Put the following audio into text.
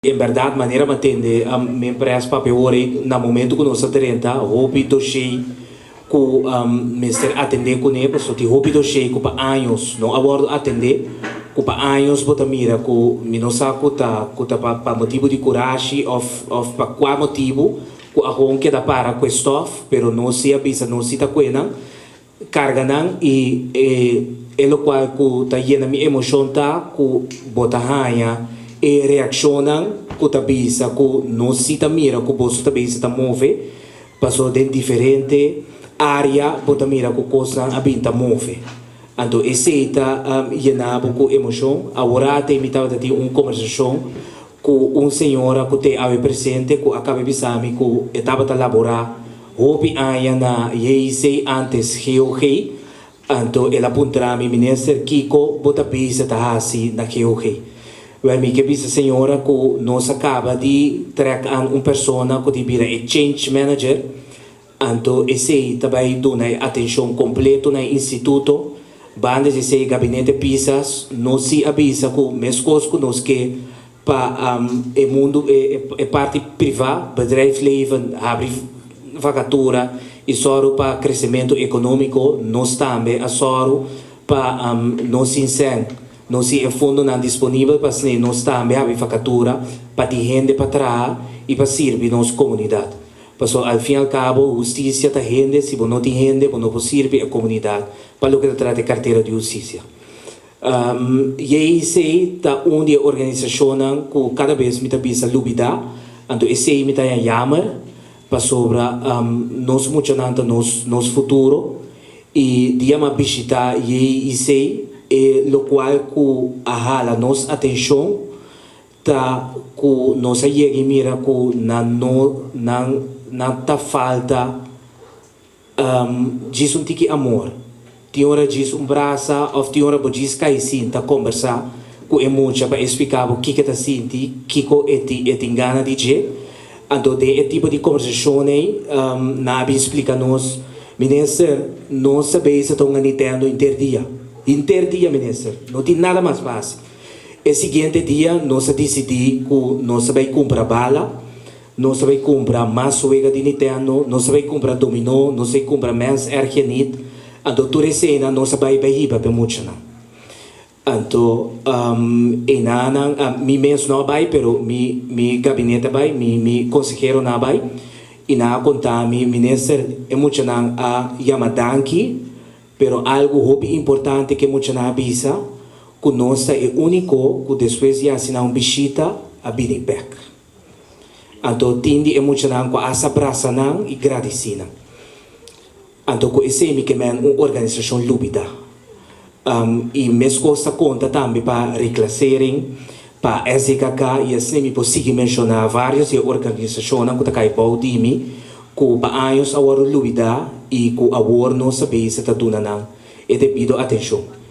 In verdade, maneira me atende a minha empresa para ore no momento que nós atendemos, hobby do cheio que Mr. atender com ele, porque o hobby do cheio que para anos não abordo atender, que para anos bota mira que não sabe que tá para motivo de coragem ou para qual motivo que a ron que dá para com stuff, pero não se avisa, não se tá com carga não e lo qual que tá llena minha emoção tá que bota raia e reaccionam com a bisa, com não se tá mira, com o bolso da bisa tá move, passou de diferente área, bota mira com coisa a binta move. Então esse tá llenado com emoção. Agora tem mitad de conversação com senhora que tem ave presente, que acaba bisami que estava a laborar, houve aia na sei antes GeoG, então ela apontará mi ministro Kiko, bota bisa tá assim na GeoG. Mi che vista senhora que nós acaba de trazer uma pessoa que vira change manager, então esse também dá atenção completa no instituto, bandas esse gabinete pisas, nós se avisa que mesmo coisas que nós que para o mundo é parte privada, bedrijfsleven, abre vacatura e só para crescimento econômico, nós também a só para nós insen. Nós é fundo não disponível para nós também a vacatura para de gente para trás e para servir nossa comunidade. Porque ao fim e ao cabo, justiça está gente, se não tem gente, não pode servir a comunidade para o que trata de carteira de justiça. E aí está onde a organização que cada vez me está lubida, então esse me está chamar para sobre nós muito nosso futuro e dia uma visita e aí e lo qual que ahala nossa atenção tá que nossa chega mira que não tá falta diz tiki amor tem hora diz braço ou tem hora diz cai sim tá conversar com emoção para explicar o que tá senti que é engana de dizer então de tipo de conversação aí nabi explica nos ministro não sabe se estão ganhando interdia interdia, ministro, não tem nada mais fácil. O seguinte dia, nós decidimos que nós vamos comprar bala, nós vamos comprar mais suega de Nintendo, nós vamos comprar dominó, nós vamos comprar mais ergenit, então toda a cena nós vamos ir para muito. Então, mi mesmo não vai, pero mi gabinete vai, mi consejero não vai, e na conta mi ministro é muito não a yamadanki. Pero algo hobby importante que mucha na avisa, que nós é único que depois de assinar visita a Winnipeg. Então, tindi é mucha na com essa praça não e gradecina. Então, com esse me que é uma organização lúbida. E mesmo costa conta também para reclassering, para SKK e assim me posso mencionar várias organizações que está para o time, que para anos a hora lúbida e que a hora não sabe se está dando não. E devido atenção.